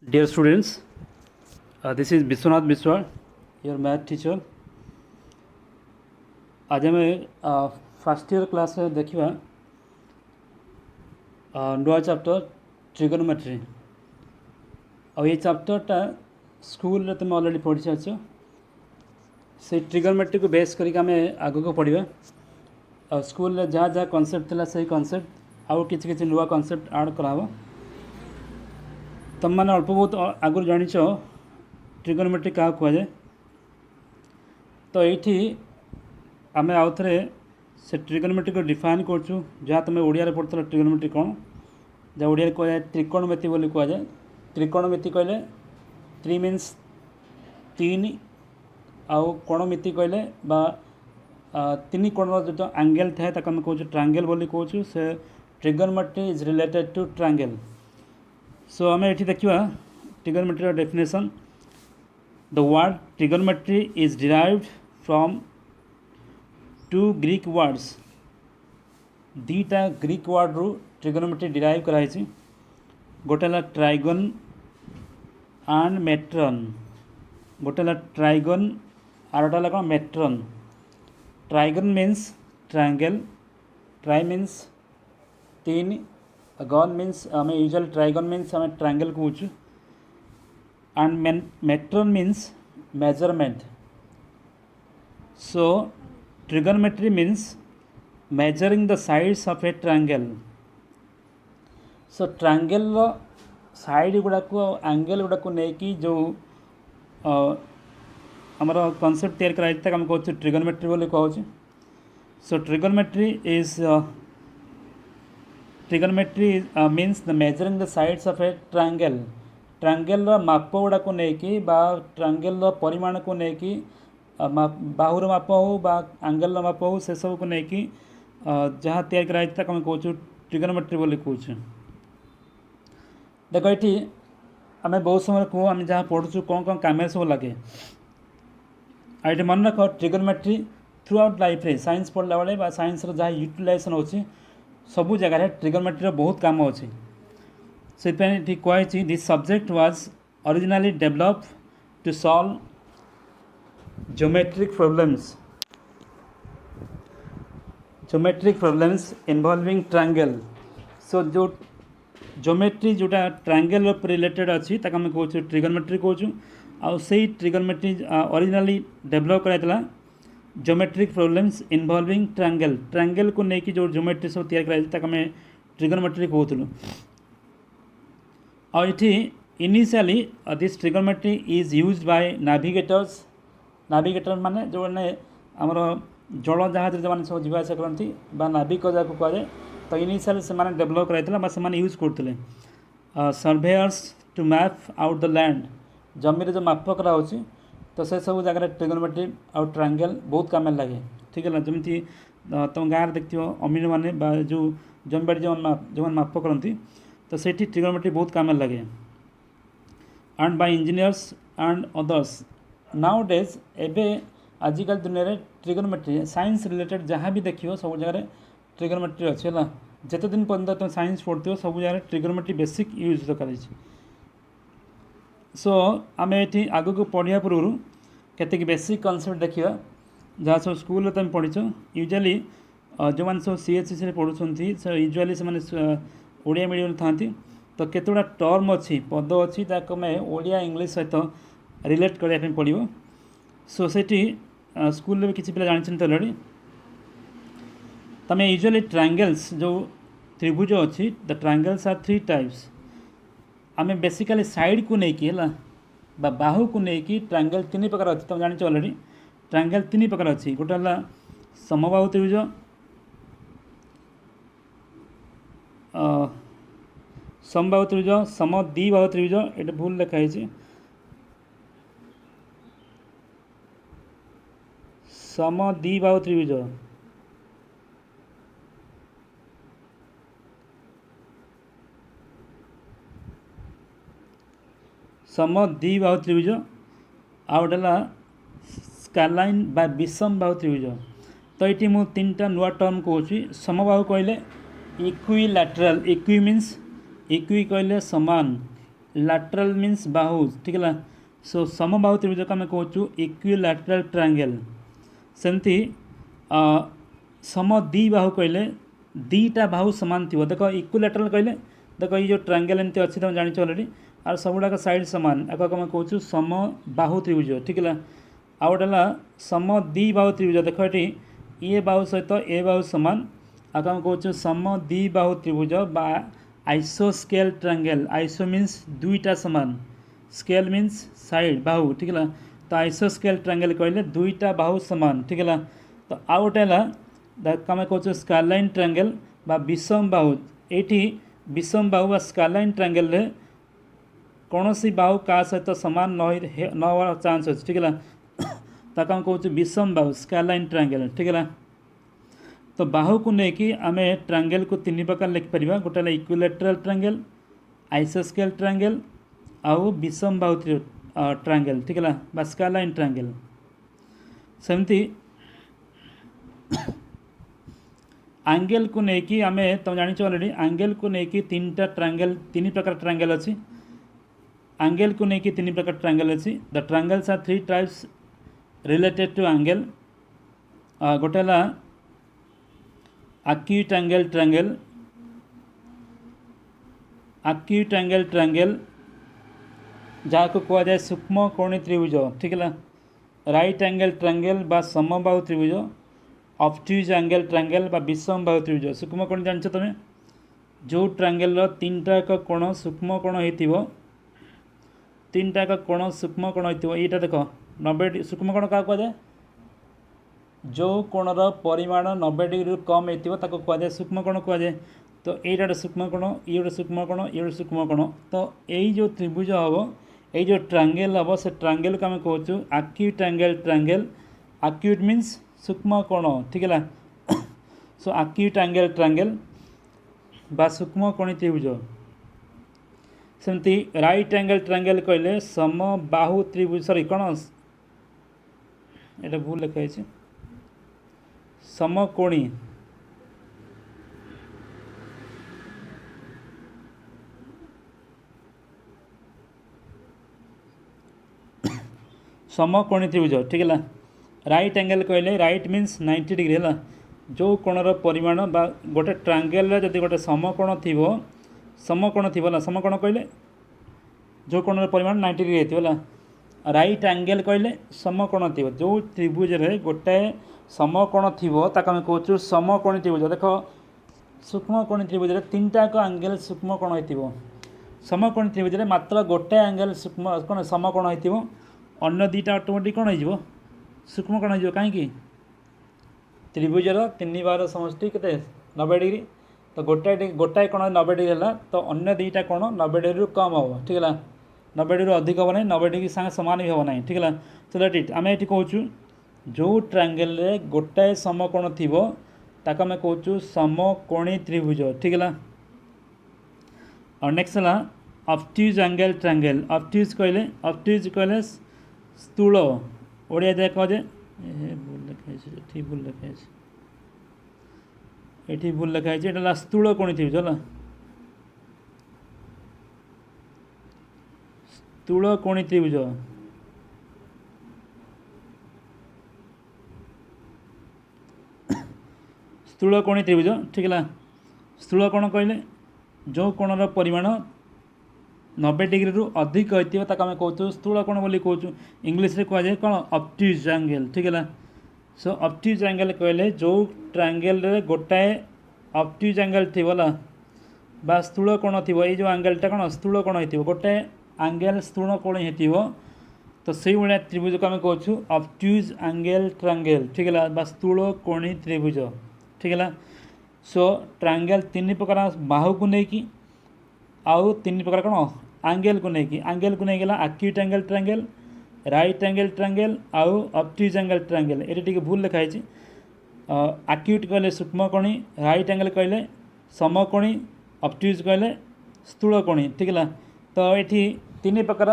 Dear students, this is Biswanath Biswar, your math teacher. आज आम first year class देखा नुआ चैप्टर ट्रिगोनोमेट्री और ये चैप्टरटा स्कूल तुम ऑलरेडी पढ़ी सारी से ट्रिगोनोमेट्री को बेस करके आम आग को पढ़ा और स्कूल जहाँ जहाँ कॉन्सेप्ट था से कॉन्सेप्ट आउ कि नुआ कॉन्सेप्ट ऐड कराव तुम मैंने अल्प बहुत आगुरी जाच ट्रिगोनोमेट्री क्या कहुए तो ये आम आउ थे से ट्रिगोनोमेट्री को डिफाइन करछु जहाँ तुम ओडिया पढ़ुल ट्रिगोनोमेट्री कौन जहाँ ओडिया कहुए त्रिकोणमिति बोली कहुए त्रिकोणमिति कहले त्रि मीन्स तीन आउ कोणमिति कहले तीन कोण जो एंगल थाए आम कहूँ ट्रायंगल बोली कहूँ से trigonometry is related to triangle. So आम ये देखा trigonometry definition. The word trigonometry is derived from two Greek words. दीटा ग्रीक वर्ड रू ट्रिगोनोमेट्री डिराइव कराई. गोटे ट्राइगन एंड मेट्रन. गोटे ट्राइगन और गोटे कौन metron. Trigon means triangle, tri means तीन, गन मीन्स आम यूजुअल ट्राइगन मीन्स आम ट्रायंगल कहूँ and metron means measurement. So trigonometry means measuring the sides of a triangle. So triangle side गुड़ाक एंगल गुड़ाक नहीं जो आमर कॉन्सेप्ट तैयार कराई आम कहूँ ट्रिगोनोमेट्री बोली कहूँ. So trigonometry means the measuring the sides of a triangle. Triangle माप गुड़ाक नहीं ट्रायंगल परिमाण को लेकिन बाहुर माप हो एंगल माप हो से सब को लेकिन जहाँ तैयार कराई आम कहूँ ट्रिगोनोमेट्री बोली कहूँ. देख ये आम बहुत समय कहूँ आम जहाँ पढ़ुचु कौन कौन काम सब लगे. ये मन रख ट्रिगोनोमेट्री थ्रू आउट लाइफ रे साइंस पढ़ला बेले साइंस जहाँ यूटिलाइजेसन होची सबू जगह ट्रिगोनोमेट्री बहुत काम अच्छे. से ठीक कही this subject was originally develop to solve geometric problems involving triangle. So जो ज्योमेट्री जोटा ट्रायंगल रिलेटेड अच्छी आम कहूँ ट्रिगोनोमेट्री कहूँ. आउ से ट्रिगोनोमेट्री ओरिजिनली डेवलप कराइला geometric problems involving triangle. Triangle को लेकिन जो ज्योमेट्री सब तैयार कराई आम ट्रिगोनोमेट्री कहूँ. और ये initially this trigonometry is used by navigators. Navigator माने जो आमर जल जहाज जो मैंने सब जीवा करती नाविक जहाँ कहुए तो इनिशियली से डेवलप कराई से यूज करते. Surveyors to map out the land. जमीन जो माप कराऊँच तो से सब जगह ट्रिगोनोमेट्री आउ ट्रायंगल बहुत काम लगे. ठीक है जमी तुम गाँव देखिए अमीर मैंने जो जमीबाड़ी जो माप करती तो से ट्रिगोनोमेट्री बहुत काम लगे. And bye engineers and others. Now days एवं आजिकल दुनिया में ट्रिगोनोमेट्री साइंस रिलेटेड जहाँ भी देखिए सब जगह ट्रिगोनोमेट्री अच्छे है. जिते दिन पर्यटन तुम साइंस पढ़ते सब जगह ट्रिगोनोमेट्री बेसिक यूज कर. सो आम ये आग को पढ़ा पूर्व केत बेसिक कॉन्सेप्ट देखा जहाँ सब स्कूल तुम पढ़ीच. यूजुअली जो मैंने सब CHSC पढ़ुंट यूजुअली से ओडिया मीडियम था तो केतोड़ा टर्म अच्छी पद अच्छी आम ओडिया इंग्लिश सहित रिलेट करने पड़ो. सो से स्कूल भी किसी पिला जानते अलरेडी. तुम यूजुअली ट्रायंगल्स जो त्रिभुज अच्छी द ट्रायंगल्स आर 3 टाइप्स. आम बेसिकली साइड को लेकिन है बाहु को लेकिन ट्रायंगल 3 प्रकार अच्छी. तुम जान अलरेडी ट्रायंगल 3 प्रकार अच्छी. गोटे है समबाहु त्रिभुज, समबाहु त्रिभुज, समद्विबाहु त्रिभुज. ये भूल लिखाई समद्विबाहु त्रिभुज. समद्विबाहु त्रिभुज आ गोटे स्कालाइन बा विषम बाहु त्रिभुज. तो ये मुझे 3टा नुआ टर्म कहूँ. समबाहु कहले इक्विलैटरल. इक्वी मीन्स इक्वी कहले समान, lateral means बाहु ठीक है सो समबाहु त्रिभुज को आम कहूँ इक्विलैटरल ट्रायंगल सेमती सम दी बाहु कहले दीटा बाहु सामान थी देख इक्विलैटरल कहले देख ये जो ट्रायंगल एमती अच्छी तुम जान अलरेडी आर सबुड़ाक साइड सामान आम कहूँ सम बाहु त्रिभुज ठीक है आउ गोटे सम दी बाहु त्रिभुज देख ये ए बाहु सहित ए बाहु सामान आम कहूँ सम दी बाहु त्रिभुज बा आइसोस्केल ट्रायंगल आइसो मीन्स दुईटा सामान स्केल मीन्स साइड बाहु ठीक है तो आइसोस्केल ट्रायंगल कहले दुईटा बाहु सामान ठीक है तो आउ गोटे आम कहूँ स्कालाइन ट्रायंगल बा विषम बाहु ये विषम बाहु बा स्कालाइन ट्रायंगल रे कौन सी बाहु क्या सहित सामान न हवा चांस अच्छे ठीक है ताक हम कहूँ विषम बाहु स्कालाइन ट्रायंगल ठीक है तो बाहु को लेकिन आम ट्रायंगल को तीन प्रकार लिखिपर गोटे इक्विलैटरल ट्रायंगल आइसोस्केल ट्रायंगल आउ विषम बाहु ट्रायंगल ठीक है बा स्कालाइन ट्रायंगल सेमती एंगल को लेकिन आम तुम जान अलरेडी एंगल को लेकिन तीन प्रकार ट्रायंगल अच्छी एंगल को लेकिन तीन प्रकार ट्रायंगल अच्छी the triangles are three types related to angle गोटे acute angle triangle जहाँ को कह जाए सूक्ष्म कोणी त्रिभुज ठीक है राइट एंगल ट्रायंगल बा समबाहु त्रिभुज ऑब्ट्यूज एंगल ट्रायंगल बा विषम बाहु त्रिभुज सूक्ष्म कोण जान तुम जो ट्रायंगल तीनटा कोण सूक्ष्म कोण हो तीनटा कोण सूक्ष्म कोण हो यहाँ देख 90 सूक्ष्म कोण क्या कह जो कोणर परिमाण 90 डिग्री कम होता कहुए सूक्ष्म कोण कहुए तो ये सूक्ष्म कोण ये गोटे सूक्ष्म कोण ये गोटे सूक्ष्म कोण तो यही जो त्रिभुज हम ये जो ट्रायंगल हम से ट्रायंगल को आम कहूँ acute angle triangle acute means सूक्ष्म कोण ठीक है सो एक्यूट एंगल ट्रायंगल बा सूक्ष्म कोणी त्रिभुज सेमती राइट एंगल ट्रायंगल कहले सम बाहु त्रिभुज सॉरी कौन ये भूल लिखाई समकोणी समकोणी त्रिभुज ठीक है राइट एंगल कहले राइट मीन्स 90 डिग्री है जो कोणर परिमाण बा गोटे ट्रायंगल जदि गोटे समकोण थी ना समकोण कहले जो कोणर परिमाण 90 डिग्री होता राइट एंगल कहले समकोण थी जो त्रिभुज रे गोटे समकोण थी आम कहूँ समकोणी त्रिभुज देख सूक्ष्म कोणी त्रिभुज तीन टाक एंगल सूक्ष्म कोण हो समकोणी त्रिभुज मात्र गोटे एंगल सूक्ष्म कौन समकोण हो अन्य दुईटा ऑटोमेटिक कौन हो सूक्ष्म कोण हो कहीं त्रिभुजर तीन बार समष्टि के 90 डिग्री तो गोटाए कोण 90 डिग्री है तो अन्य दुईटा कोण 90 डिग्री कम हम ठीक है 90 डिग्री अधिक हम ना 90 डिग्री सागे सामान भी हम ना ठीक है सो दैट इट आम ये कहूँ जो ट्रायंगल रे गोटाए समकोण थी ताक आम कहूँ समकोणी त्रिभुज ठीक है और नेक्स्ट है ऑब्ट्यूज एंगल ट्रायंगल ऑब्ट्यूज कहले स्थूल ओडिया दे कह जे भूल लिखाई ये भूल लिखाई ये स्थूल कोणी त्रिभुज है स्थूल कोणी त्रिभुज स्थूल कोणी त्रिभुज ठीक है स्थूल कोण कहले जो कोणर परिमाण 90 डिग्री रु अधिक होती है आम कहूँ स्थूल कोण बोली कहूँ इंग्लीश रे कह जाए कौन ऑब्ट्यूज एंगल ठीक है सो ऑब्ट्यूज एंगल कहले जो ट्रायंगल रे गोटाए ऑब्ट्यूज एंगल थी बा स्थूल कोण थी ये जो एंगलटा कौन स्थूल कोण हो गोटे एंगल स्थूल कोण हो तो से भाया त्रिभुज को आम कहूँ ऑब्ट्यूज एंगल ट्रायंगल ठीक है बा स्थूल कोणी त्रिभुज ठीक है सो ट्रायंगल तीन प्रकार बाहु को लेकिन आउ तीन प्रकार कौन एंगल को नहीं गला acute angle triangle right angle triangle आउ ऑब्ट्यूज एंगल ट्रायंगल ये भूल लिखाई एक्यूट कहले सूक्ष्मकोणी राइट एंगल कहले समकोणी ऑब्ट्यूज कहले स्थूलकोणी ठीक है तो ये तीन प्रकार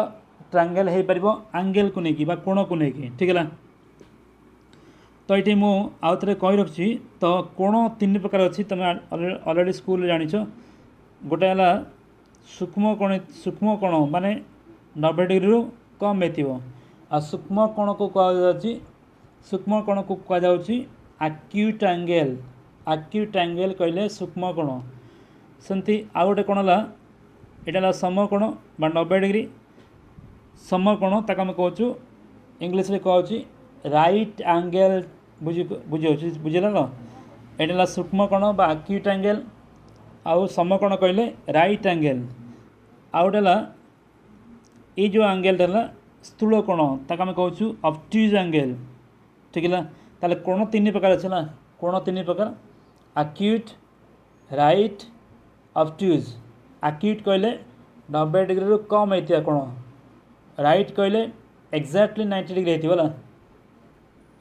ट्रायंगल हो पार एंगल को लेकिन कोण को लेकिन ठीक है तो ये मुझे आउ थे कही रखी तो कोण तीन प्रकार अच्छी तुम अलरेडी स्कूल जान गोटे है सूक्ष्म कोण माने 90 डिग्री रु कम हेतिबो आ सूक्ष्म कोण को कहा जाउची सूक्ष्म कोण को कहा जाउची एक्यूट एंगल कहले सूक्ष्म कोण सेंती आ गोटे कोण ला एटा समकोण बा 90 डिग्री समकोण ताक हम कहूँ इंग्लिश रे कहूँ राइट एंगल बुझिला न एटा सूक्ष्म कोण बा एक्यूट एंगल आउ समकोण कहले राइट एंगल आउ गोटे ये जो एंगल स्थूल कोण ताक हम कहूँ ऑब्ट्यूज एंगल ठीक है ताले कोण तीन प्रकार अच्छे ना कोण तीन प्रकार एक्यूट राइट ऑब्ट्यूज एक्यूट कहले 90 डिग्री रु कम होता कोण राइट कहले एक्जाक्टली 90 डिग्री होती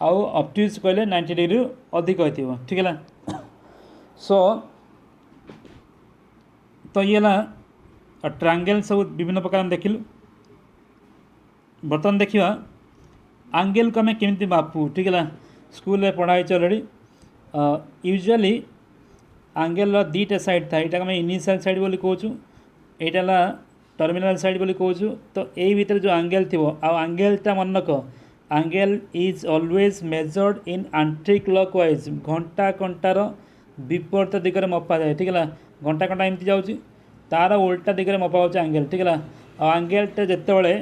आउ ऑब्ट्यूज कहले 90 डिग्री रु अधिक होती ठीक है सो तो ये ट्रायंगल सब विभिन्न प्रकार देखिलु बर्तमान देखा एंगल को आम केमी मापू ठीक है स्कूल पढ़ाई ऑलरेडी यूजुअली एंगल दीटा साइड था यहाँ आम इनिशियल साइड बोली कहूँ यहाँ टर्मिनल साइड बोली कहूँ तो यही भितर जो एंगल थी आंगेलटा मनक angle is always measured in anti clockwise घंटा कंटार विपरीत दिगरे मपा जाए ठीक है घंटा कंटा एमती जाऊँगी तार उल्टा दिगरे मपा हो एंगल ठीक है आंगेलटा जिते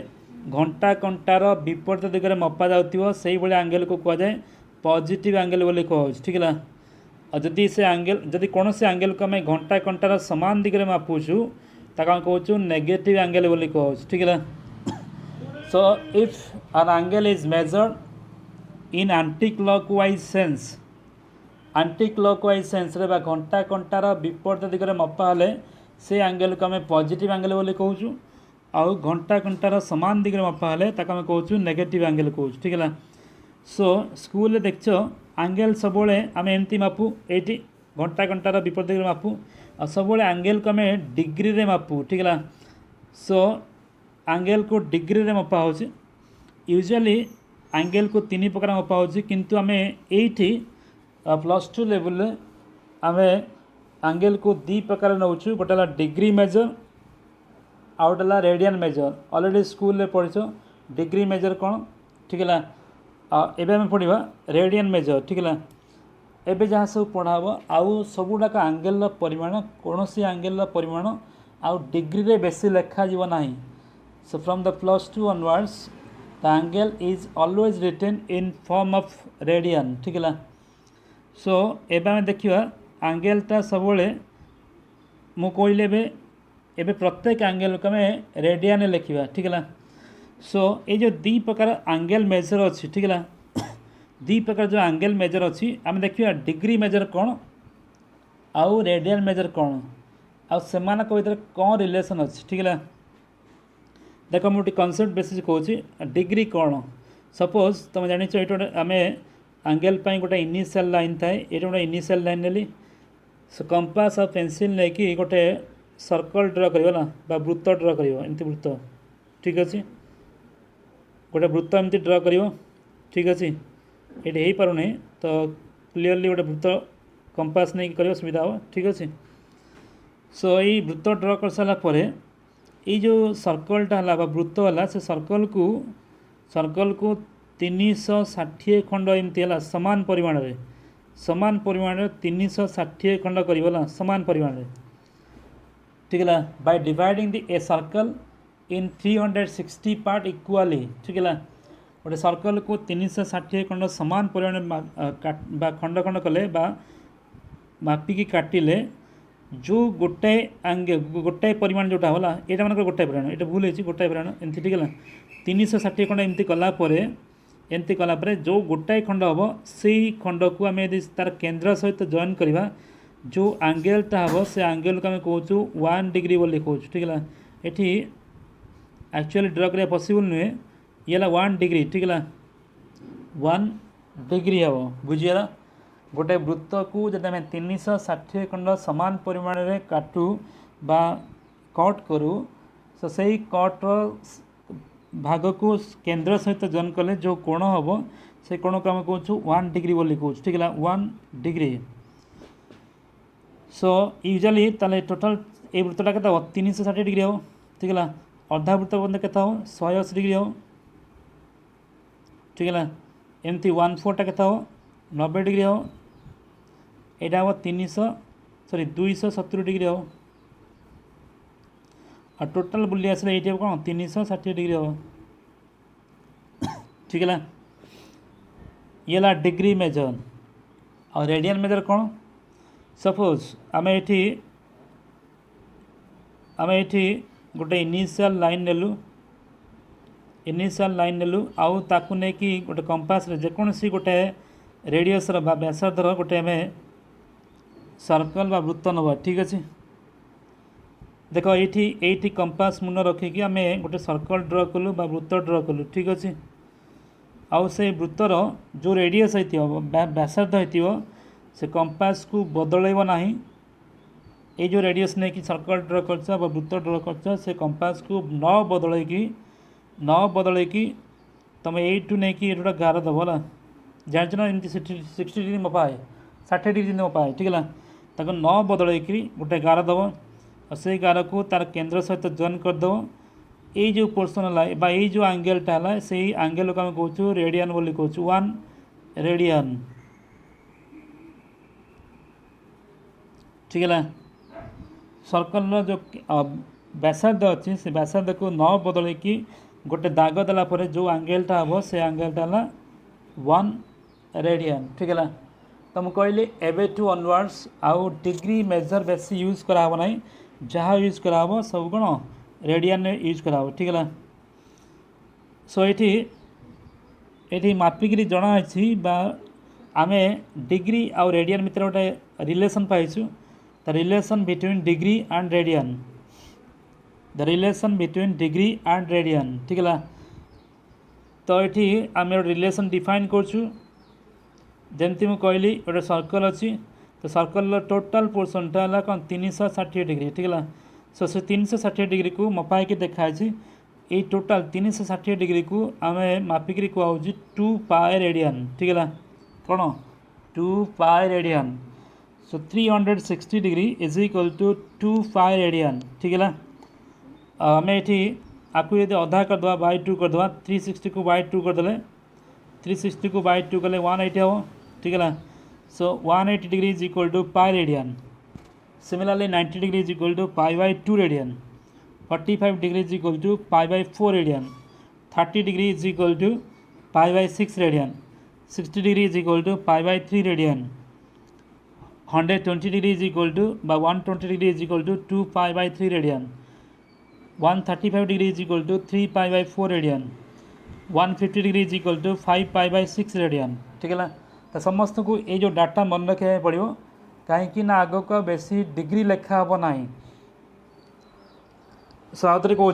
घंटा कंटार विपरीत दिगरे मपा जाऊँ से एंगल को कहुए पॉजिटिव एंगल बोली कहूँ ठीक है और जदि से एंगल जदि कौन से एंगल को आम घंटा कंटार सामान दिगरे मापुचु ताका कहूँ नेगेटिव एंगल बोली कहूँ ठीक है so if an angle is measured in anti clockwise sense रे घंटा कंटार विपरीत दिगरे मपा हेले से एंगल को आम पॉजिटिव एंगल बोली कहूँ आउ घंटा कंटार सामान दिगरे मपा हेले ताका आम कहूँ नेगेटिव एंगल कहूँ ठीक है सो स्कूल देखछ एंगल सब आम एमती मापू ये घंटा कंटार विपरीत दिगरे मापू और सब एंगल को आम डिग्री रे मापू ठीक है सो एंगल को डिग्री रे मपा हो यूजुअली एंगल को तीन प्रकार मपा हो किंतु आम ये +2 लेवल आम एंगल को दी प्रकार नौ गोटे डिग्री मेजर आउ गोटे रेडियन मेजर ऑलरेडी स्कूल पढ़ डिग्री मेजर कौन ठीक है एबे आम पढ़ा रेडियन मेजर ठीक है एबे जहाँ सब पढ़ाब आउ सबुड़ाक एंगल परिमाण कौन सी एंगल परिमाण आउ डिग्री रे बेसी लेखा जीव ना so from the +2 onwards the angle is always written in form of radian ठीक है सो एबे आम देखा एंगलटा सब मु कहले एबे प्रत्येक एंगल को आम रेडियन लिखा ठीक है सो ये जो दी प्रकार एंगल मेजर अच्छी ठीक है दी प्रकार जो एंगल मेजर अच्छी आम देखिए डिग्री मेजर कौन आउ रेडियन मेजर कौन आउ सेमान भीतर कौन रिलेशन अच्छी ठीक है देख मुझे कनसेप्ट बेसिस कहूँ डिग्री कौन सपोज तुम जान ये आम एंगल गोटे इनिशियल लाइन थाए ये गोटे इनिशियल लाइन नेली सो कंपास और पेंसिल लेकिन गोटे सर्कल ड्र कर वृत्त ड्र कर एमती वृत्त ठीक अच्छे गोटे वृत्त एमती ड्र कर ठीक अच्छे ये हो पारे तो क्लीयरली गोटे वृत्त कंपास नहीं कर सुविधा हो ठीक अच्छे सो ये वृत्त ड्र कर सारापर ये जो सर्कलटा है वृत्त है से सर्कल को 360 खंड एमती है सामान परिमाण 360 खंड कर सामान परिमाण ठीक है by dividing the a circle in 360 part equally ठीक है गोटे सर्कल को 360 खंड सामान परिमाण खंड खंड कले मापिकी काटिले जो गोटे एंगल गोटाए परिमाण जोटा होला यहाँ मानक गोटाए परिमाण ये भूल है गोटाए परिमाण एमती ठीक है 360 खंड एमती कलापर जो गोटाए खंड हम से खंड को आम यदि तार केन्द्र सहित जॉइन करवा जो एंगलटा हम से एंगल को आम कहूँ 1 डिग्री बोली कहूँ ठीक है ये एक्चुअली ड्र करा पॉसिबल नुहे ये 1 डिग्री ठीक है 1 डिग्री हम बुझीगला गोटे वृत्त को जब आम 360 खंड सामान परिमाण रे काटू बा कट करूँ तो सही कट्र भाग को केन्द्र सहित जॉइन कले जो कोण हम से कोण को आम कहूँ 1 डिग्री बोली कहूँ ठीक है 1 डिग्री सो यूजुअली ताले टोटल ये वृत्तटा के 360 डिग्री हो ठीक है अर्धा वृत्त बंद के 180 डिग्री हो ठीक है एमती 1/4टा के 90 डिग्री हो यहाँ हम 270 डिग्री हो और टोटाल बुली आसले ये कौन 360 डिग्री हो ठीक है ये ला डिग्री मेजर और रेडियन मेजर कौन सपोज आम ये गोटे इनिशियल लाइन नेलु आउ ताकू नहीं कि गोटे कंपास रे जेकोसी गोटे रेडियस व्यासार्धर गोटे आम सर्कल बा वृत्त नवा ठीक अच्छे देख ये कंपास मुन रखिकी आम गोटे सर्कल ड्र कलु बा वृत्त ड्र कलु ठीक अच्छे आउ से वृत्तर जो रेडियस होता व्यासार्ध हो से कंपास को बदलैब ना ये जो रेडियस नहीं कि सर्कल ड्र कर वृत्त ड्र कर से कंपास को न बदलैकी तुम यू नहीं कि ये गार दब है जान ना एमती 60 डिग्री मपा है 60 डिग्री मपा है ठीक है ताको न बदलैकी गोटे गार दब और से गार को तार केंद्र सहित जॉइन करदेव ये जो पोर्सन है ये जो एंगेलटा है से एंगेल को आम कहूँ रेडियन बोली कहूँ 1 रेडियन ठीक है सर्कल जो व्यासार्ध अच्छी से व्यासार्ध को न बदलैकी गोटे दाग देला पर जो एंगेलटा हम से एंगेलटा है 1 रेडियन ठीक है तो मुझे कहली एवे टू ऑनवर्ड्स आउ डिग्री मेजर बेसी यूज कराब ना जहाँ यूज कराब सब कौन रेडियन यूज कराब ठीक है सो ये मापिक जनाई आम डिग्री आउ रेडियन भितर गोटे रिलेशन पाइछु the relation between degree and radian the relation between degree and radian ठीक है तो ये आम रिलेशन डिफाइन करछु जमती मुझे कहली गोटे सर्कल अच्छी तो सर्कल टोटाल पोर्सनटा है कौन 360 डिग्री ठीक है सो से 360 डिग्री को मपाई देखाई ये टोटाल 360 डिग्री को आम मापिक कहूँ 2 पाई रेडियन ठीक है कौन 2 pi radian so 360 degree is equal to 2 pi radian ठीक है आम ये आपको यदि अधा करदे बाय 2 करदे 360 को बाय 2 करदे 360 को बाय 2 कले 180 हम ठीक है so 180 degree is equal to pi radian similarly 90 degree is equal to pi by 2 radian 45 degree is equal to pi by 4 radian 30 degree is equal to pi by 6 radian 60 degree is equal to pi by 3 radian 120 degree is equal to 120 degree is equal to 2 pi by 3 radian 135 degree is equal to 3 pi by 4 radian 150 degree is equal to 5 pi by 6 radian ठीक है तो समस्त को ये जो data मन रखा पड़ो कहीं ना आग को बेसी डिग्री लेखा हम ना सो आउ थे कहूँ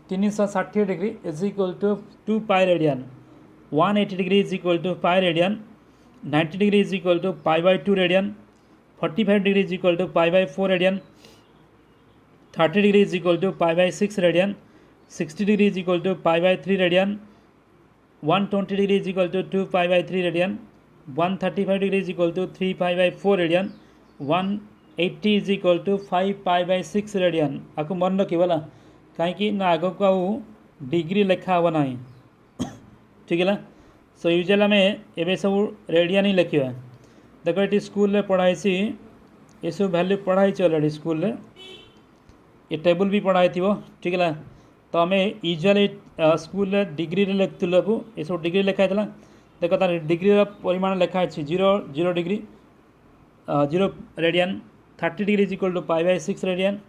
360 degree is equal to 2 pi radian 180 degree is equal to pi radian 90 degree is equal to pi by 2 radian 45 degree is equal to pi by 4 radian 30 degree is equal to pi by 6 radian 60 degree is equal to pi by 3 radian 120 degree is equal to 2 pi by 3 radian 135 degree is equal to 3 pi by 4 radian 180 is equal to 5 pi by 6 radian आपको मन रखिए वाला कहीं ना आग को आउ degree लेखा हम ना ठीक है सो यूजुअल आम ए सब रेडियन ही लिखा देख ये स्कूल पढ़ाई ये सब वैल्यू पढ़ाई अलरेडी स्कूल ये टेबल भी पढ़ाई थी ठीक है तो आम यूजुअली स्कूल डिग्री लिखुलू को ये सब डिग्री लिखाई देख तार डिग्री परिमाण लिखाई 0 degree 0 radian 30 degree is equal to pi by 6 radian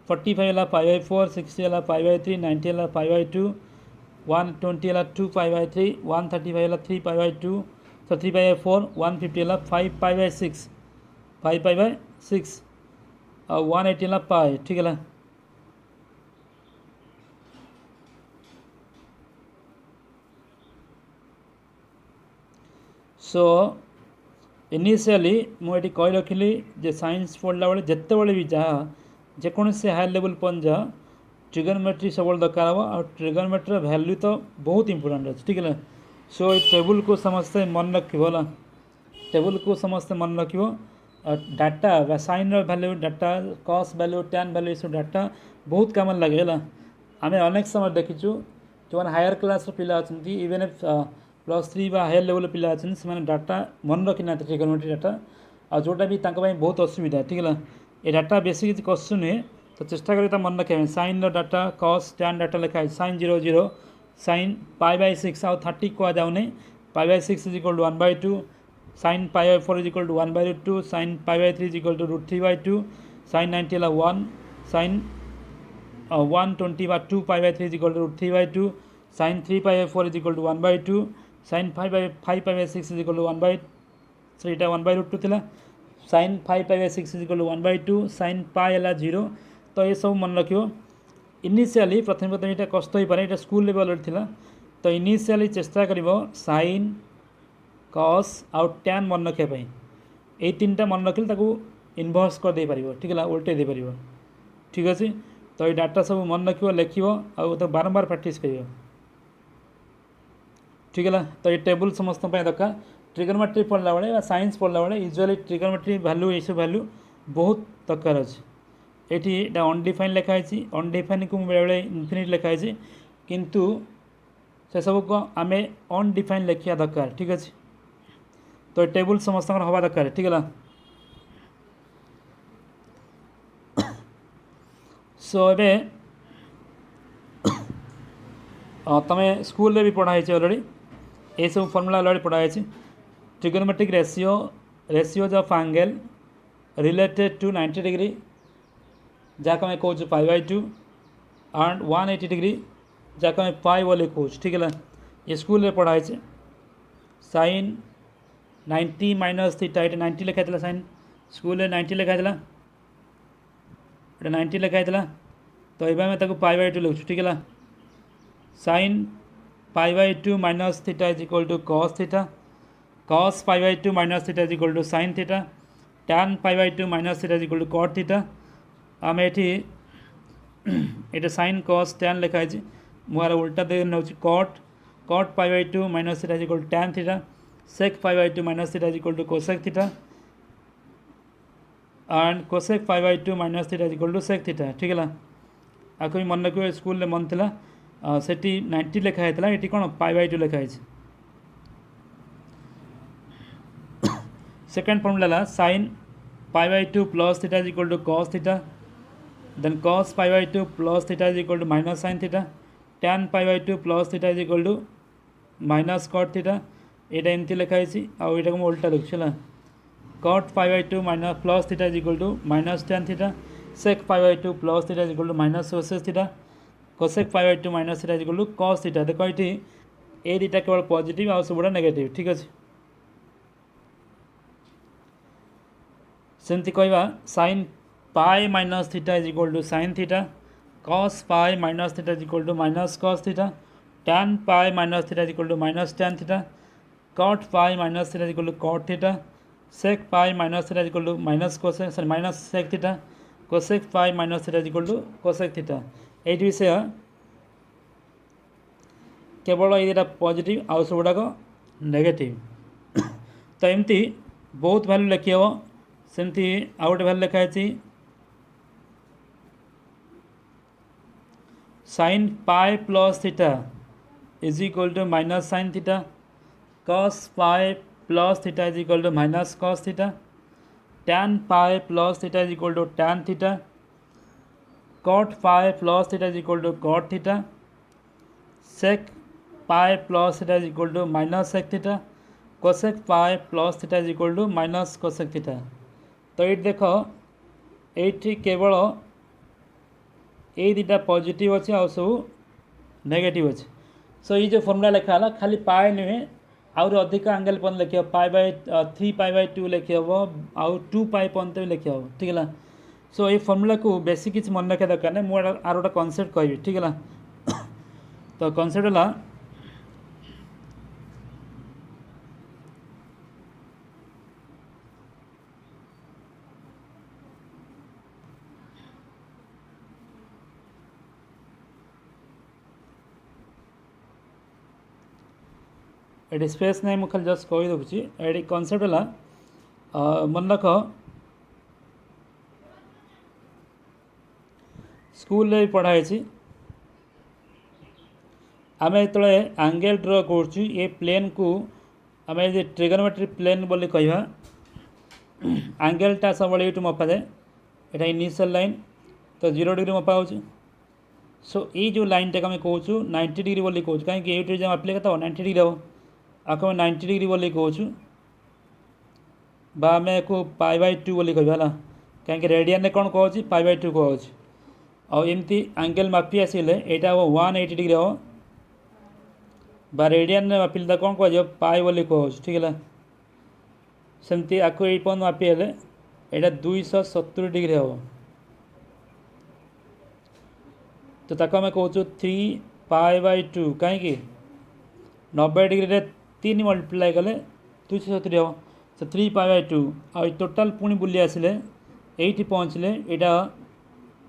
45 है पाई बाय 4 60 है पाई बाय 3 90 है पाई बाय 2 120 है 2 पाई बाय 3 135 है 3 पाई बाय 2 so 3 पाई बाय 4 150 है 5 पाई बाय 6 5 पाई बाय 6 और 180 है पाई ठीक है सो इनिशियली मुझे कही रखिली जे साइंस पढ़ला बेले जिते बड़े भी जहाँ जेकोसी हायर लेवल पन जा ट्रिगोनोमेट्री सब दरकार हम और ट्रिगोनोमेट्री वैल्यू तो बहुत इंपोर्टेंट अच्छे ठीक है सो ये टेबल को समस्ते मन रखा टेबल को समस्ते मन रख data sine value data cos value tan value सब डाटा बहुत काम लगे है आम अनेक समय देखीचु जो मैंने हायर क्लास पिला अच्छा इवेन +3 हायर लेवल पिला अच्छा डाटा मन रखी ना ट्रिगोनोमेट्री डाटा आ जोटा भी बहुत असुविधा ठीक है ये डाटा बेसी किसी कष्ट नुहे तो चेष्टा करें मन रखा साइन डाटा कॉस टैन डाटा लिखाई साइन 0 0 साइन π/6 आउ 30 कह जाऊनी π/6 is equal to 1/2 sine π/4 is equal to 1/2 sine π/3 is equal to √3/2 sine 90 है 1 साइन 120 बा 2π/3 is equal to √3/2 sine 3π/4 is equal to 1/2 sine 5π/6 is equal to 1/2 थिला sine 5π/6 is equal to 1/2 sine π 0 तो ये सब मन रखियो इनिशियली प्रथम यहाँ कष्ट हो पारे ये स्कूल लेवल थिला तो इनिशियली चेष्टा करिवो साइन कॉस आउ टैन मन रखापी ये तीन टा मन रखिले ताकू इनवर्स कर दे पारिबो ठीक है उल्टे दे पारिबो ठीक अच्छे तो ये डाटा सब मन रखियो लिखिबो आउ तो बारंबार प्रैक्टिस करियो ठीक है तो ये टेबल समस्त दरकार ट्रिगोनोमेट्री पढ़ला बेले साइंस पढ़ला बेले यूजुअली ट्रिगोनोमेट्री वैल्यू ये सब वैल्यू बहुत दरकार अच्छे ये अनडिफाइन लिखाई अनडिफाइन को बेले बेले इनफिनिट लिखाई किंतु से सब को आम अनडिफाइन लिखा दरकार ठीक अच्छे तो टेबल समस्त हवा दरकार ठीक है सो ए तुम स्कूल भी पढ़ाई अलरेडी ये सब फर्मूला अलरेडी पढ़ाई trigonometric ratios of angle related to 90 degree जहाँ आम कौच π/2 एंड 180 डिग्री जहाँ आम पाई बोले कौच ठीक है ये स्कूल में पढ़ाई साइन 90 माइनस थीटा ये 90 लिखाई साइन स्कूल 90 लिखाई 90 लिखाई तो ये आम π/2 लिखु ठीक है sine π/2 minus theta is equal to cos theta cos π/2 minus theta is equal to sine theta tan π/2 minus theta is equal to cot theta आम ये साइन कॉस टैन लिखाई मुझे उल्टा दे नौ cot cot π/2 minus theta is equal to tan theta sec π/2 minus theta is equal to cosec theta and cosec π/2 minus theta is equal to sec theta ठीक है आपको भी मन रखिए स्कूल मन थी से 90 लिखाई ये कौन π/2 लिखाई second formula sine π/2 plus theta is equal to cos theta then cos π/2 plus theta is equal to minus sine theta tan π/2 plus theta is equal to minus cot theta यहाँ एमती लिखाई आउ ये मुझे उल्टा लिखुची cot π/2 minus plus theta is equal to minus tan theta sec π/2 plus theta is equal to minus cosec theta cosec π/2 minus theta is equal to cos theta देखो ये दुटा केवल पॉजिटिव आउ सब नेगेटिव ठीक अच्छे सेमती कहवा sine pi minus theta is equal to sine theta cos pi minus theta is equal to minus cos theta tan pi minus theta is equal to minus tan theta cot pi minus theta is equal to cot theta sec pi minus theta is equal to minus cosec sorry minus sec theta cosec pi minus theta is equal to cosec theta ये विषय केवल ये positive आउ सब गुड़ाक negative तो एमती बहुत value लिखी हम सेमती आउ गोटे वैल्यू लिखाई sine pi plus theta is equal to minus sine theta cos pi plus theta is equal to minus cos theta tan pi plus theta is equal to tan theta cot pi plus theta is equal to cot theta sec pi plus theta is equal to minus sec theta cosec pi plus theta is equal to minus cosec theta तो ये देख ये केवल ये दुटा positive अच्छे आउ सब नेगेटिव अच्छे सो ये जो फॉर्मूला लिखा खाली पाए नुहे आउर अधिक एंगल पन लिखे π/3 π/2 लिखे हम आउ 2 पाई पर्यंत भी लिखे हम ठीक है सो ये फॉर्मूला को बेसी किसी मन रखा दरकार नहीं मुझे आर गोटे कनसेप्ट कहि ठीक है तो कनसेप्ट है ये स्पेस नहीं मुझे खाली जस्ट कही दूसरी ये कनसेप्ट है मन रख स्कूल रे पढ़ाई आम जो एंगल ड्र कर ये प्लेन को आम ट्रिगोनोमेट्री प्लेन बोली कहवा एंगलटा सब ये मपा जाए यहाँ इनिशियल लाइन तो 0 डिग्री मपा हो। सो ये जो लाइन टाक आम कहूँ 90 डिग्री बोली कहूँ कहीं ये जो मापिले के 90 डिग्री हम आपको 90 डिग्री बोली कहूँ आम को π/2 बोली कहवा कहीं रेडियन कौन कहूँ π/2 कहूँ आमती एंगल मापी आसिले यहाँ 180 डिग्री हम बा रेडियन मापिले कौन कह पाई बोली कहूँ ठीक है सेमती आपको ये पर्यटन मापी हेले यहाँ 270 डिग्री हम तो ताको आम कहूँ 3π/2 कहीं 90 डिग्री 3 मल्टीप्लाई कले 270 हम तो 3π/2 आ टोटाल पुणी बुली आसिले ये पहुँचले यहाँ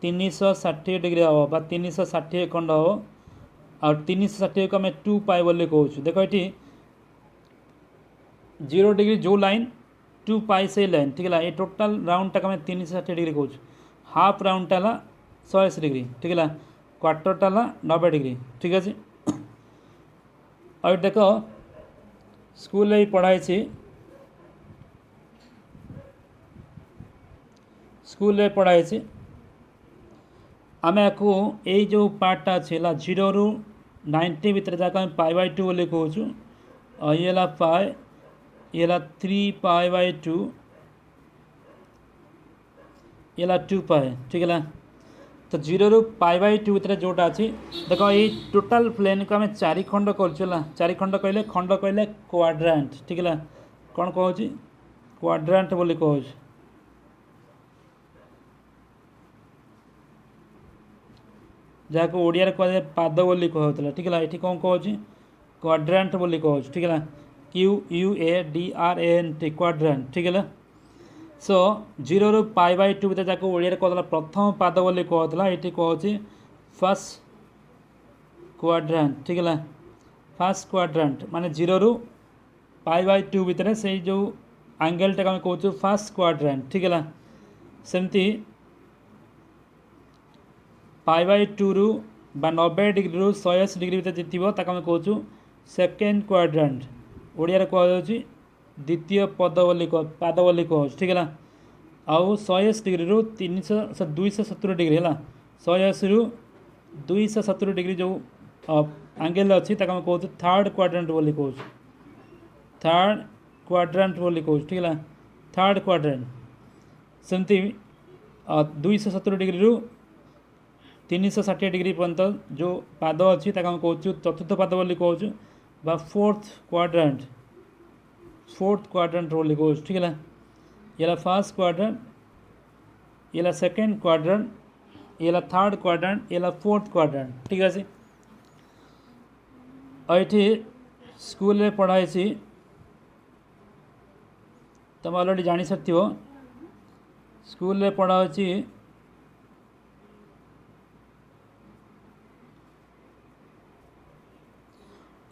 360 डिग्री हम बा 360 खंड हम आ 360 को आम 2π बोली कहूँ देख ये 0 डिग्री जो लाइन 2π से लाइन ठीक है ये टोटाल राउंड टाक आम 360 डिग्री कहूँ हाफ राउंड टाला 180 डिग्री ठीक है क्वार्टर टाला 90 डिग्री ठीक है। और देख स्कूल रे पढ़ाई स्कूल रे पढ़ाई आम आपको यही जो पार्टा अच्छे 0 ରୁ 90 भितर जाक आम π/2 बोली कहूँ और ये ला पाए ये ला 3π/2 ये ला 2π ठीक है तो 0 ରୁ π/2 भितर जोटा अच्छी देख ये टोटाल प्लेन को आम 4 खंड कर 4 खंड कहले क्वाड्रांट ठीक है कौन कहूँ क्वाड्रांट बोली कहूँ जहाँ को ओडिया कह पाद बोली कहला ठीक है ये कौन कहूँ क्वाड्रांट बोली कहूँ ठीक है QUADRANT क्वाड्रांट ठीक है। सो 0 ରୁ π/2 भितर जहाँ ओडिया कहला प्रथम पाद बोली कहला ये कहूँ फर्स्ट क्वाड्रांट ठीक है फर्स्ट क्वाड्रांट माने 0 ରୁ π/2 भितर से जो एंगल टाक आम कहूँ फर्स्ट क्वाड्रांट ठीक है सेमती π/2 ରୁ 90 डिग्री ରୁ 180 डिग्री भितर जी ताक आम कहूँ सेकेंड क्वाड्रांट ओडिया कह द्वितीय पाद बोली कहूँ ठीक है आउ 180 डिग्री रू 270 डिग्री है 180 ରୁ 270 डिग्री जो एंगल अच्छी आम कहूँ थर्ड क्वाड्रांट बोली कहूँ थर्ड क्वाड्रांट बोली कहूँ ठीक है थर्ड क्वाड्रांट सेमती 270 डिग्री रू 360 डिग्री पर्यंत जो पाद अच्छी आम कहूँ चतुर्थ पाद बोली कहूँ बा फोर्थ क्वाड्रांट बोली कहूँ ठीक है ये फर्स्ट क्वाड्रांट ये सेकेंड क्वाड्रांट ये थर्ड क्वाड्रांट ये फोर्थ क्वाड्रांट ठीक है। और ये स्कूल रे पढ़ाई तुम अलरेडी जानी सकती हो स्कूल रे पढ़ाई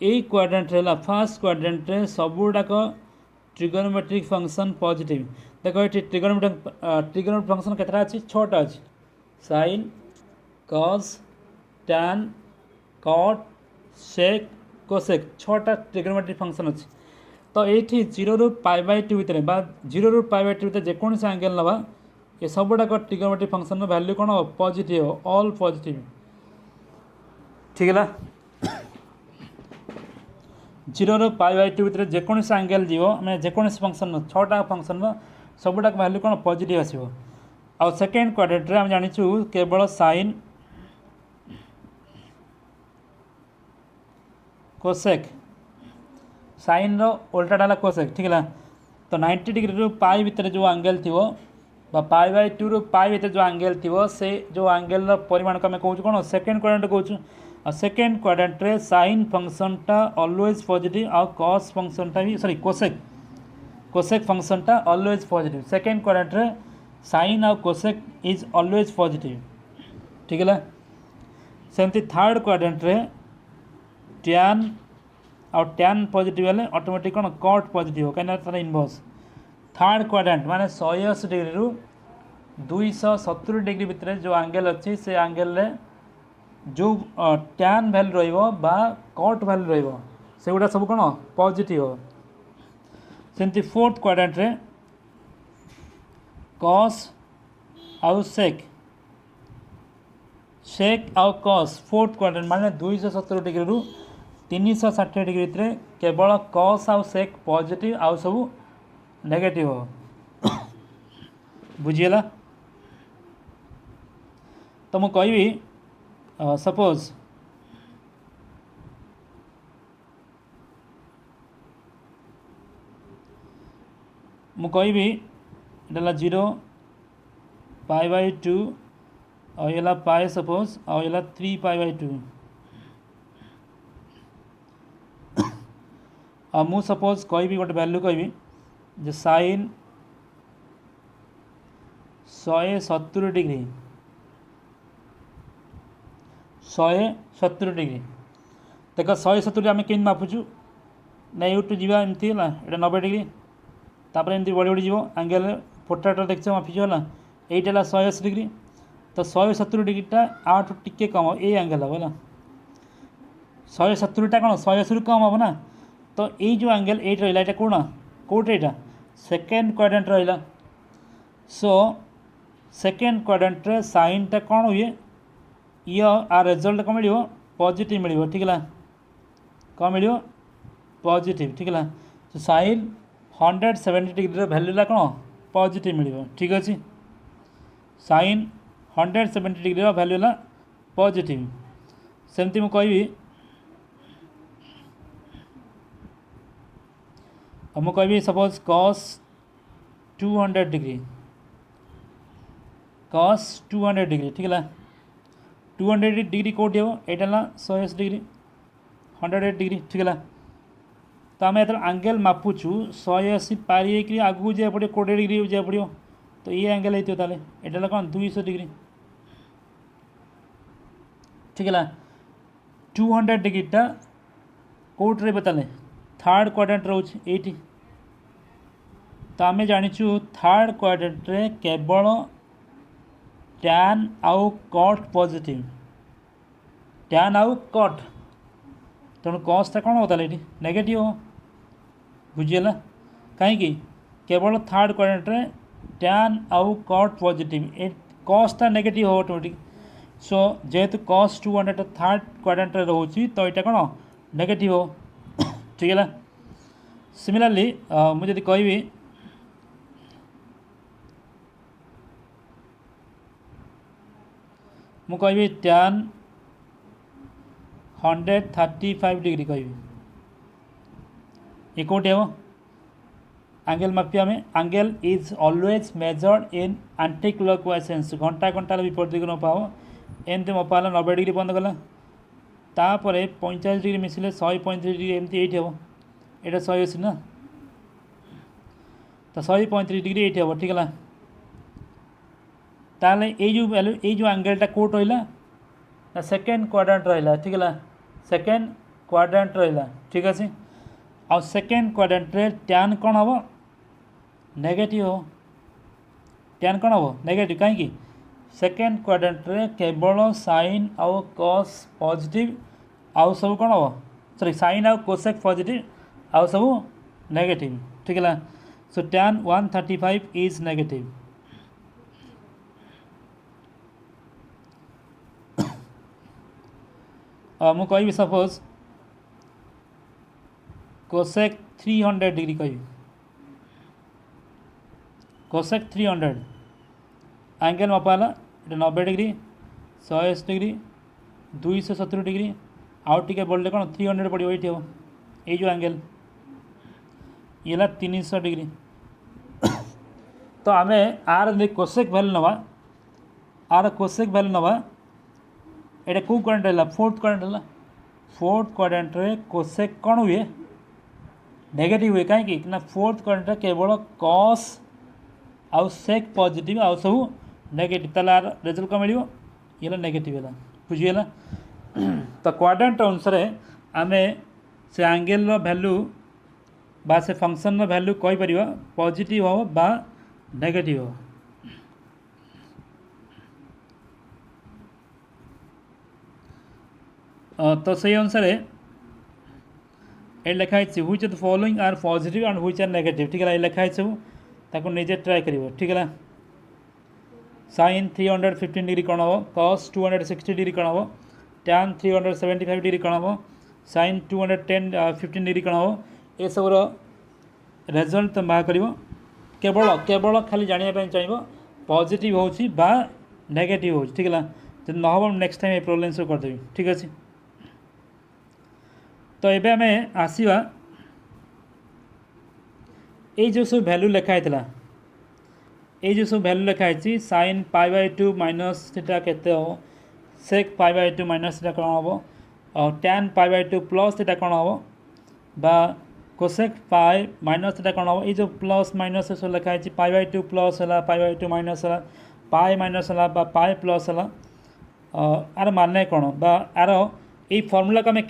यही क्वाड्रेंट रहा फर्स्ट क्वाड्रेंट रे सबुडाक ट्रिगोनोमेट्रिक फंक्शन पॉजिटिव देख ये ट्रिगोनोमेट्रिक फंक्शन केतटा अच्छी 6टा अच्छी sine cos tan cot sec cosec 6टा ट्रिगोनोमेट्रिक फंक्शन अच्छी तो ये 0 ରୁ π/2 भितर 0 ରୁ π/2 भितर जेकोसी एंगल नवा ये सबुडाक ट्रिगोनोमेट्रिक फंक्शन वैल्यू कौन पॉजिटिव ऑल पॉजिटिव ठीक है 0 ରୁ π/2 भितर जेकोसी एंगल जीव मैं जेकोसी फंक्शन 6टा फंक्शन सबुडाक वैल्यू कौन पॉजिटिव आसो आ सेकेंड क्वाड्रेंट रे हम जानिछु केवल साइन कोसेक साइन रो उल्टाटा है कोसेक ठीक है तो 90 डिग्री रू पाई भितर जो एंगल थी π/2 ରୁ पाई भितर जो एंगल थी से जो एंगल परिमाण को आम कहूँ कौन सेकेंड क्वाड्रेंट कहूँ और सेकेंड क्वाड्रेंट रे साइन फंक्शनटा ऑलवेज पॉजिटिव और कॉस फंक्शनटा भी सॉरी कोसेक फंक्शनटा ऑलवेज पॉजिटिव सेकेंड क्वाड्रेंट रे साइन और कोसेक इज ऑलवेज पॉजिटिव ठीक है सेमती थर्ड क्वाड्रेंट रे टैन और टैन पॉजिटिव है ऑटोमेटिक कौन कट पॉजिटिव कहीं तार इनवर्स थर्ड क्वाड्रेंट माने 180 डिग्री रू 270 डिग्री भितर जो एंगल अच्छी से एंगल रे जो टैन वैल्यू रहिबो बा कट वैल्यू रहिबो सेगुड़ा सब कौन पॉजिटिव सेमती फोर्थ क्वाड्रेंट रे कॉस आउ सेक आउ कॉस फोर्थ क्वाड्रेंट माने 270 डिग्री रु 360 डिग्री भितर केवल कॉस आउ सेक पॉजिटिव आउ सब नेगेटिव हो बुझीगला। तो मु कहबी सपोज मु कहबी इला 0 π/2 और ये पाए सपोज और ये 3 π/2 और मु सपोज कहबी गोटे वैल्यू कहबी जो साइन 170 डिग्री 170 डिग्री देख 170 आम के मापुचु ना यूटू जी एमती है ये 90 डिग्री तापर एमती बढ़ी बढ़ी जीव एंगल पोट्रेटर देख मापिचु है ये 180 डिग्री तो 170 डिग्रीटा आठ टिके कम ये एंगल हम है 170टा कौन 180 कम हम ना तो ये जो एंगल ये रहा कौन कौटे यहाँ सेकेंड क्वाड्रेंट रहा सो सेकेंड क्वाड्रेंट रे साइनटा कौन हुए ये आ रिजल्ट कौन मिल पॉजिटिव मिल ठीक है कौन मिल पॉजिटिव ठीक है तो साइन 170 डिग्री वैल्यूला कौन पॉजिटिव मिल ठीक अच्छे साइन 170 डिग्री वैल्यूला पॉजिटिव सेमती मु कहबी मु कहबी suppose cos 200 degree cos 200 degree ठीक है 200 डिग्री कौटी हम यहाँ 180 डिग्री 108 डिग्री ठीक है तो आम एथर एंगल मापुचु 180 पारी आगू जाए पड़ो 20 डिग्री जाए पड़ो तो ये एंगल होती है यहाँ कौन 200 डिग्री ठीक है 200 डिग्रीटा कौट रे बताले थर्ड क्वाड्रेंट रोच एटी तो आम जाचु थर्ड क्वाड्रेंट रे केवल टैन आउ कट पॉजिटिव टैन आउ कट तेणु कॉसटा कौन होता ये नेगेटिव हो बुझीगला कहीं केवल थर्ड क्वाड्रेंट रे टैन आउ कट पॉजिटिव ए कॉसटा नेगेटिव हो ऑटोमेटिक सो जेहेतु कॉस 200 थर्ड क्वाड्रेंट रे रोची तो यहाँ कौन नेगेटिव हो ठीक है सिमिलरली मुझे कहबी मु कहबी टैन 135 डिग्री कहबी ये कौटे हम एंगल मापी आम angle is always measured in anti clockwise sense घंटा घंटा विपरीत दिग मपा हम एमती मपा 90 डिग्री बंद कला तापर 45 डिग्री मिसिले 135 डिग्री एमती ये हम ये 180 ना तो 135 डिग्री ये हम ठीक है ताले जो वैल्यू ये जो एंगलटा कोट रहा सेकेंड क्वाड्रेंट रहा ठीक है सेकेंड क्वाड्रेंट रहा ठीक अच्छे आ सेकेंड क्वाड्रेंट रे टैन कौन हम नेगेटिव हो टैन कौन हम नेगेटिव कहीं सेकेंड क्वाड्रेंट रे केवल साइन आउ कॉस पॉजिटिव आउ सब कौन हम सॉरी साइन आउ कोसेक पॉजिटिव आउ सब नेगेटिव ठीक है सो टैन 135 इज नेगेटिव मु कहबी सपोज कोसेक 300 डिग्री कहबी कोसेक 300 एंगल मपाला ये 90 डिग्री 180 डिग्री 270 डिग्री आउ टे बढ़ले कौन 300 पड़ो ये हम ये जो एंगल ये 300 डिग्री तो आम आर कोसेक वैल्यू नवा आर कोसेक वैल्यू नवा ये कौ क्वाड्रेंट रहा फोर्थ क्वाड्रेंट है फोर्थ क्वाड्रेंट रे कोसेक कौन हुए नेगेटिव हुए कहीं ना फोर्थ क्वाड्रेंट केवल कॉस आउ सेक पॉजिटिव आउ सब नेगेटिव तार रिजल्ट कौन मिल ये नेगेटिव है बुझीगला तो क्वाड्रेंट अनुसार आम से एंगल वैल्यू बा से फंक्शन वैल्यू कहीपर पॉजिटिव हो बा नेगेटिव हो तो सही अनुसार ये लिखाई which of the following are positive and which are negative ठीक है लिखाई सब ताको निजे ट्राए कर ठीक है sin 315 डिग्री कौन हम cos 260 डिग्री कौन हम tan 375 डिग्री कौन हम sin 215 डिग्री कौन हम ये सब रिजल्ट तुम बाहर कर केवल केवल खाली जानापी चाहिए पॉजिटिव होची बा नेगेटिव हो ठीक है जब न हम नेक्स्ट टाइम ये प्रोब्लेम सब करदेवी ठीक अच्छे तो ये आम आसवा ये जो सब भैल्यू लिखाई ये जो सब भैल्यू लिखाई sin π/2 माइनस सीटा केते हम sec π/2 माइनस सीटा कौन हम और tan π/2 प्लस सीटा कौन हम बा cosec पाई माइनस सीटा कौन हम ये जो प्लस माइनस सब लिखाई π/2 प्लस है π/2 माइनस है पाई माइनस है पाई प्लस है आर माने कौन बा आर ये फर्मूला को आम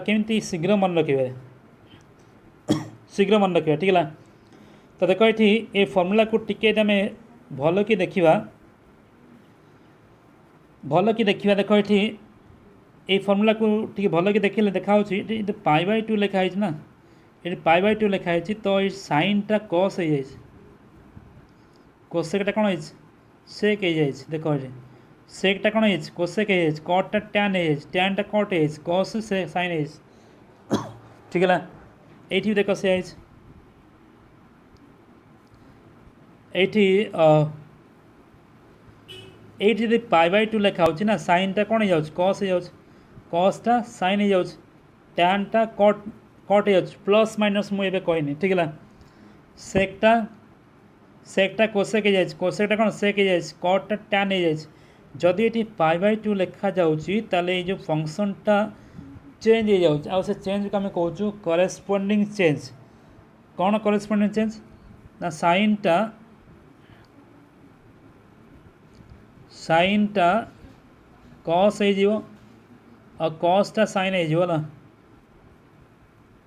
केमी शीघ्र मन रखिए शीघ्र मन रखिए ठीक है तो देख ये फर्मूला को टिके आम भल कि देखा देख ये फर्मूला को टी भल कि देखिए देखा π/2 लिखाई ना ये π/2 लिखाई तो ये साइनटा कस हो जाए कोसेकटा कौन है सेक हो जाए देख ये सेकटा कौन है कोसेक हो कटटा टैन हो टैनटा कट हो कस से साइन हो ठीक है ये देख से ये π/2 लिखा हो ना साइनटा कौन हो कस हो कसटा साइन हो टैनटा कट कट हो प्लस माइनस मुझे कहनी ठीक है सेकटा सेकटा कोसेक हो कोसेकटा कौन सेक हो कटटा टैन हो जदि ये π/2 लिखा जाए जो फंक्शनटा चेंज हो जाए से चेंज को आम कहूँ करेस्पोंडिंग चेंज कौन करेस्पोंडिंग चेंज ना साइनटा कस हो और कसटा साइन होगा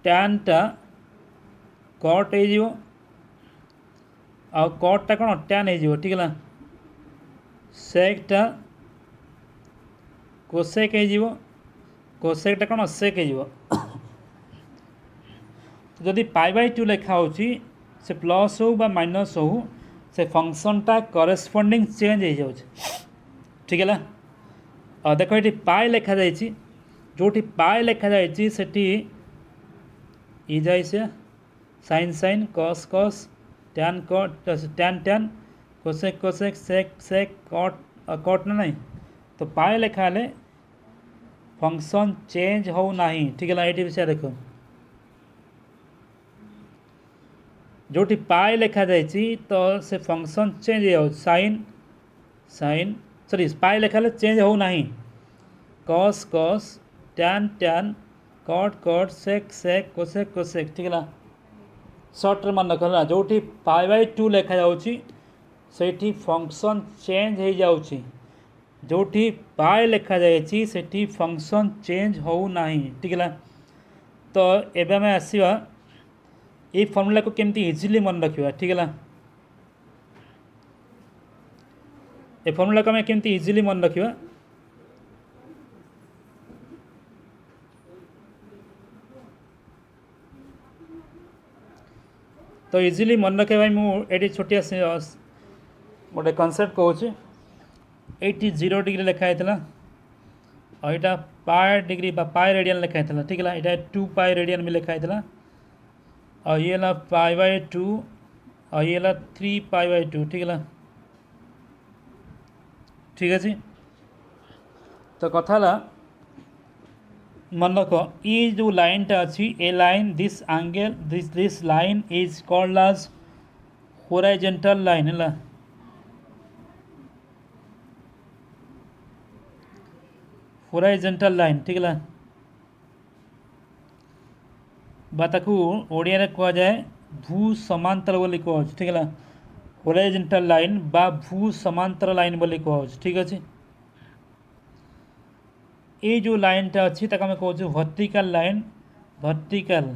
टैनटा कट हो कटटा कौन टैन हो ठीक है सेकटा कोसेक हो कोसेकटा कौन सेक हो जदि π/2 लिखा हो से प्लस हो बा माइनस हो से फंक्शनटा करेस्पोंडिंग चेंज हो जाए ठीक है देख ये पाए लिखा जाए जो पाए लिखा जाए से जाए से sine sine cos cos tan cot tan tan cosec cosec sec sec cot cot ना नहीं तो पाए लिखा फंक्शन चेंज हो ना ठीक है ये विषय देख जो पाए लिखा जाए तो से फंक्शन चेंज हो साइन साइन सॉरी पाए लिखा चेंज हो ना कस cos tan tan cut cut सेक सेक कोसेक कोसेक ठीक है सर्ट मन रख जो π/2 लिखा जाठी फंक्शन चेंज हो जाऊँगी जो पाए लिखा जाए से फंक्शन चेंज हो ना ठीक है तो एवं आम आसवा ये फर्मूला को केमती इजिली मन रखा ठीक है ये फर्मूला को आम केमती इजिली मन रखा तो इजिली मन रखे भाई मुझे छोटिया गोटे कनसेप्ट कहूँ ये 0 डिग्री लिखाई और यहाँ पाए डिग्री पाए रेडियन लिखाई ठीक है यहाँ 2 पाए रेडियन भी लिखाई और ये π/2 और ये 3 π/2 ठीक है ठीक अच्छे तो कथा मन रख ये जो लाइनटा अच्छी a line this angle this line is called as horizontal line है होराइजेंटल लाइन ठीक है बाताकू ओडिया कह जाए भू समांतर बोली कह ठीक है होराइजेंटल लाइन बा भू समांतर लाइन बोली कह ठीक अच्छे ये जो लाइनटा अच्छी ताको आम कहूँ vertical line vertical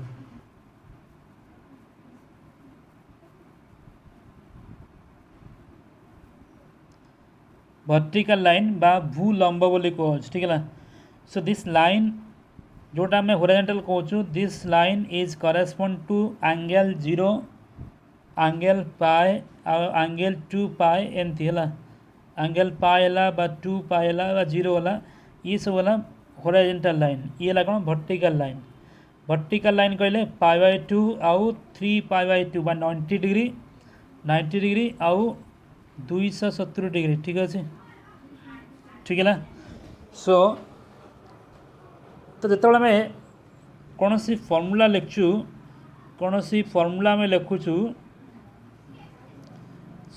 vertical line बा भूलंब बोली कह ठीक है सो दिस लाइन जोटा आम होराइजंटाल कहूँ this line is correspond to angle 0 angle pi angle 2 pi एमती है एंगल पाए है 2 पाए है 0 है ये सब है होराइजंटाल लाइन ये है कौन वर्टिकल लाइन कहले π/2 आउ 3π/2 बा 90 डिग्री आउ 270 डिग्री ठीक अच्छे ठीक है। सो तो जो आम कौन सी फॉर्मूला लिखु कौन सी फॉर्मूला आम लिखुचु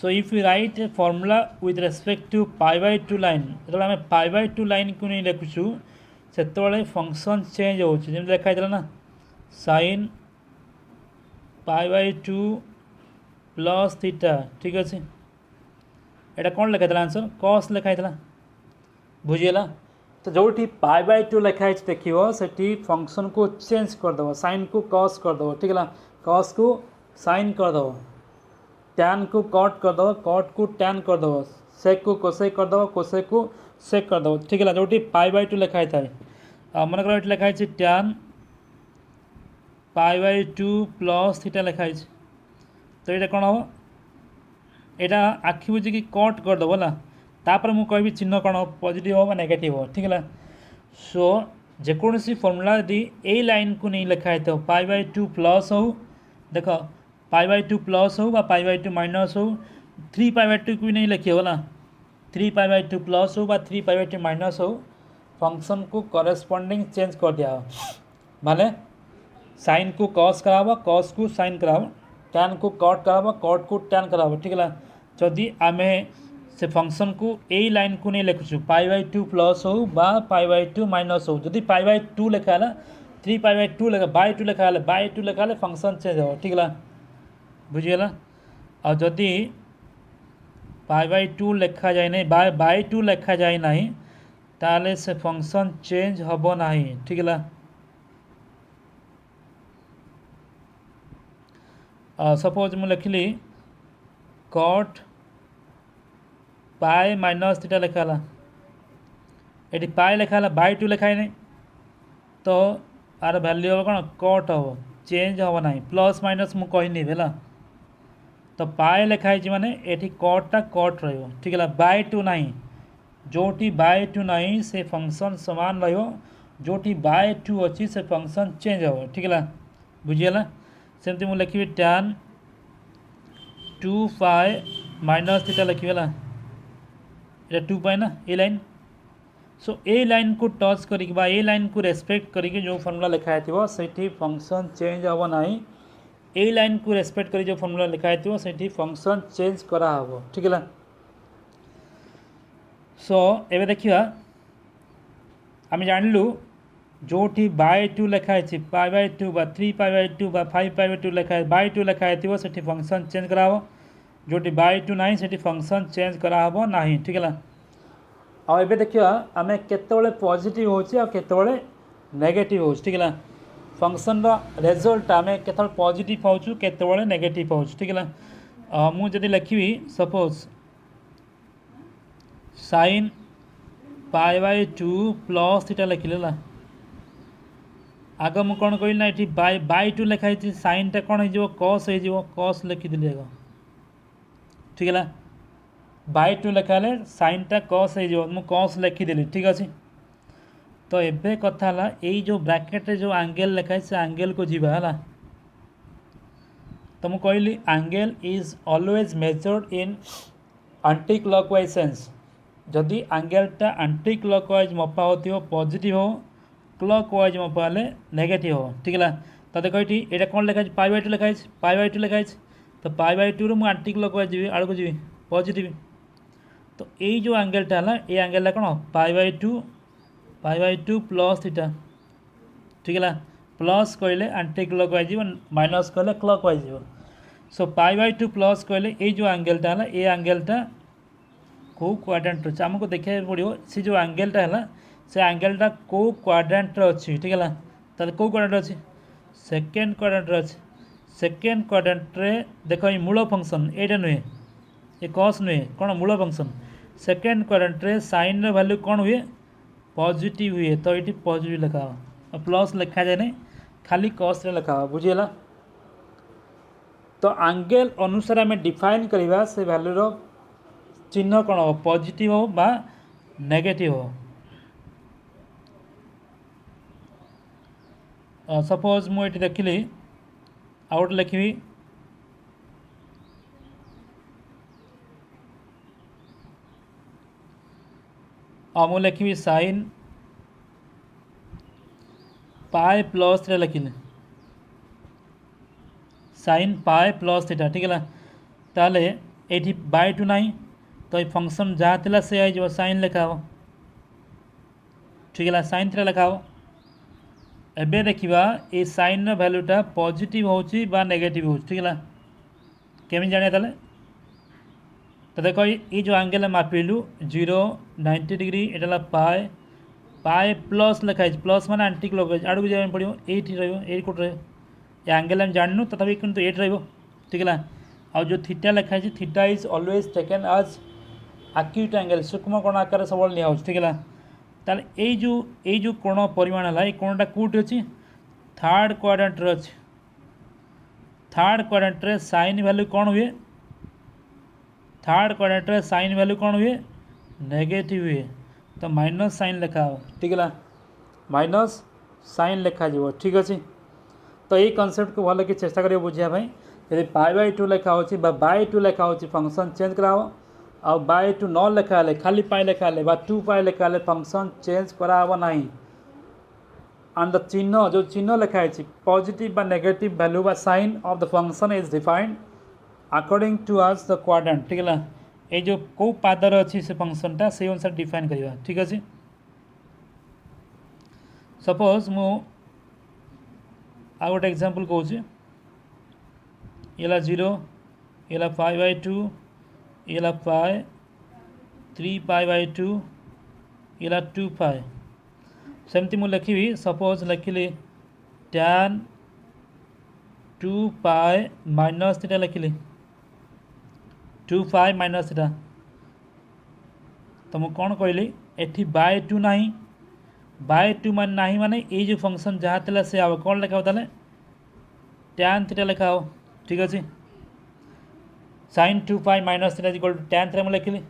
so if you write a formula with respect to π/2 line जो आम π/2 लाइन को नहीं लिखुचु से फंक्शन चेंज होची जमी देखा ना sin π/2 प्लस थीटा ठीक अच्छे एटा कौन लिखाई आंसर कॉस लिखाई बुझीगला। तो जो π/2 लिखाई देखिए से फंक्शन को चेंज करदेव साइन को कॉस करदेव ठीक है कॉस को साइन करदेव टैन को कट करदेव कट को टैन करदेव सेक को कोसेक करदेव कोसेक को सेक करदेव ठीक है जो π/2 लिखाई था मन कर लिखाई टैन π/2 प्लस थीटा लिखाई तो ये कौन हम यहाँ आखि बुझिकी कट करदेव है तापर मुझे कह चिन्ह कौन हो पॉजिटिव हो नेगेटिव हो ठीक है। सो जेकोसी फॉर्मूला यदि ए लाइन को नहीं लिखाई था π/2 प्लस हो देख π/2 प्लस हो π/2 माइनस हो 3π/2 को भी नहीं लिखी हो 3π/2 प्लस हो 3π/2 माइनस हो फंक्शन को करेस्पॉन्डिंग चेंज कर दिया हो माने साइन को कॉस कराब कॉस को साइन कराब टैन को कट कराब कट को टैन कराब ठीक है। जदि आम से फंक्शन को ए लाइन को नहीं लिखुचु π/2 प्लस हो π/2 माइनस हो जदि π/2 लिखा है 3π/2 लिखा by2 लिखा फंक्शन चेंज हो ठीक है बुझीगला। और जदि π/2 लिखा जाए नहीं by2 लिखा जाए नहीं ताले से फंक्शन चेंज हम ना ठीक है। सपोज मुझे लिखली कट पाए माइनस थीटा लिखाला ये पाए लिखाला by2 लिखाई नहीं तो आर वैल्यू हम कौन कट हम चेंज हम ना प्लस माइनस मुझे कहनी है तो पाए लिखाई माने ये कटटा कट रो ठीक है by2 ना जोटी by2 ना से फंक्शन सामान रोटी by2 अच्छी से फंक्शन चेंज हो ठीक है बुझीगला। सेमती मुझे लिखी टैन 2π माइनस थीटा लिखीगला ये 2π ना ए लाइन सो ए लाइन को टच कर ए लाइन को रेस्पेक्ट करके जो फॉर्मूला लिखाई थी से फंक्शन चेंज हम ना ए लाइन को रेस्पेक्ट कर जो फॉर्मूला लिखाई थी से फंक्शन चेंज करा ठीक है। सो एवं देखा आम जानलु जोटी by2 लिखाई π/2 3π/2 5π/2 लिखाई by2 लिखाई थी से फंक्शन चेंज कराब जोटी by2 ना से फंक्शन चेंज कराब ना ठीक है। और ये देखिए आम केतबले पॉजिटिव होते नेगेटिव हो ठीक है फंक्शन रिजल्ट आम केत पॉजिटिव पाचु केतबले नेगेटिव पाचु ठीक है। मुझे लिखी सपोज sin π/2 प्लस थीटा लिखिले आग मुझे कौन कहली ना ये by2 लिखाई साइनटा कौन हो कस हो कस लिखिदी आग ठीक है by2 लिखा साइनटा कस हो कस लिखिदेली ठीक अच्छे। तो एबे कथा यही जो ब्रैकेट जो एंगल लिखाई से एंगल को जीवा है तो मुझे कहली angle is always measured in anti clockwise sense जदि एंगलटा एंटी क्लॉकवाइज मपा हो पॉजिटिव हो क्लॉकवाइज मपा नेगेटिव हो ठीक है। तो देखो ये कौन लिखाई π/2 लिखाई तो π/2 रु एंटी क्लॉकवाइज जी आड़ को जी पॉजिटिव तो यही जो एंगलटा है ये एंगलटा कौन π/2 प्लस थीटा ठीक है प्लस कहले एंटी क्लॉकवाइज माइनस कहले क्लॉकवाइज सो π/2 प्लस कहले ये जो एंगलटा है ये एंगलटा कौ क्वाड्रेंट अच्छे आमको देखा पड़ो से जो एंगलटा है से एंगलटा कौ क्वाड्रेंट अच्छी ठीक है ताले कौ क्वाड्रेंट अच्छी सेकेंड क्वाड्रेंट अच्छी सेकेंड क्वाड्रेंट देख ये मूल फंक्शन एटा नुहे ये कस नुहे कौन मूल function second quadrant sine value कौन हुए पॉजिटिव हुए तो ये पॉजिटिव लिखा हो प्लस लिखा जाए नहीं खाली कॉस रे लिखा हो बुझीगला। तो एंगल अनुसार आम डिफाइन करवा से भैल्यूर चिन्ह कौन हो पॉजिटिव हो बा नेगेटिव हो। सपोज मुझे देखिली आउट लिखी मु लिखी साइन पाए प्लस रे लिखिली साइन पाए प्लस थीटा ठीक है ताले ये बाय टू नाई तो ये फंक्शन जहाँ थिला से आई साइन लिखा हो ठीक है साइन थीटा लिखा हो। एबे देखिबा ये साइन रो वैल्यूटा पॉजिटिव होची बा नेगेटिव हो ठीक है केमी जाने ताले तो देखो ये जो एंगल मापिलु 0 90 डिग्री एटा पाए पाए प्लस लिखाई प्लस मान आंटी क्लॉक आड़ को जाए पड़ो एट रोट रहा एंगल हम जानू तथापि किंतु एट रही ठीक है आ जो थीटा लिखाई theta is always taken as acute angle सूक्ष्म कोण आकार सब निया ठीक है ताले ये जो कोण परिमाण है ये कोणटा कौटी अच्छी थर्ड क्वाड्रेंट अच्छी थर्ड क्वाड्रेंट रे साइन वैल्यू कौन हुए थर्ड क्वाड्रेंट रे साइन वैल्यू कौन हुए नेगेटिव हुए तो माइनस साइन लिखा हो ठीक है माइनस साइन लिखा जीवो ठीक अच्छे। तो ये कॉन्सेप्ट को भल कि चेष्टा करियो बुझिया भाई यदि पाई बाय 2 लिखा होची बा बाय 2 लिखा होची फंक्शन चेंज कराओ आ बाय 2 न लिखा है खाली पाई लिखा है बा 2 पाई लिखा है फंक्शन चेंज कराव नहीं एंड द चिन्ह जो चिन्ह लिखा है पॉजिटिव बा नेगेटिव वैल्यू बा sign of the function is defined according to as the quadrant ठीक है ये जो कौ पादर अच्छी से फंक्शनटा से अनुसार डिफाइन करवा ठीक अच्छे। सपोज मु आ गोटे एग्जांपल कहूँ ये 0 ये पाई बाय 2 ये पाए 3 पाई बाय 2 ये 2 पाए सेमती मु लिखी suppose लिखिली tan 2 pi minus theta लिखिली 2 pi minus theta तो मुझे कौन कहली एठी बाय 2 नहीं बाय 2 मान नहीं माने ये जो फंक्शन जहाँ थिला से आव कौन लिखा ताले tan थीटा लिखा हो ठीक अच्छे sine 2 pi minus theta equal to tan theta मुझे लिखिली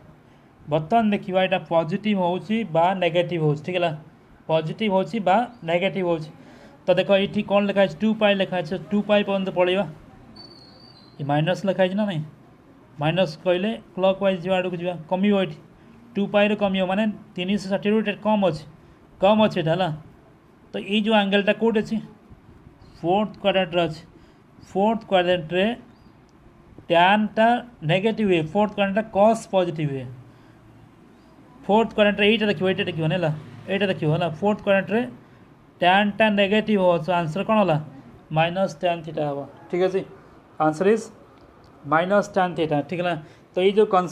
बर्तमान देखा यहाँ पॉजिटिव होची बा नेगेटिव हो ठीक है पॉजिटिव होची बा नेगेटिव होची तो देखो ये कौन लिखा है 2 पाई लिखा है 2 पाई पर्यंत पड़ेगा ये माइनस लिखा है ना नहीं माइनस कहले क्लॉक वाइज जो आड़ को जा कम ये 2 पाई रे कम माने 360 कम अच्छे है तो ये जो एंगलटा कौट अच्छी फोर्थ क्वाड्रेंट अच्छे फोर्थ क्वाड्रेंट रे टैनटा नेगेटिव हुए फोर्थ क्वाड्रेंट कॉस पॉजिटिव हुए फोर्थ क्वाड्रेंट रे एटा देखियो ना एटा देखियो है फोर्थ क्वाड्रेंट रे टैनटा नेगेटिव हो सो आंसर कौन है माइनस tan थीटा हम ठीक है answer is minus tan theta ठीक है। तो ये जो कॉन्सेप्ट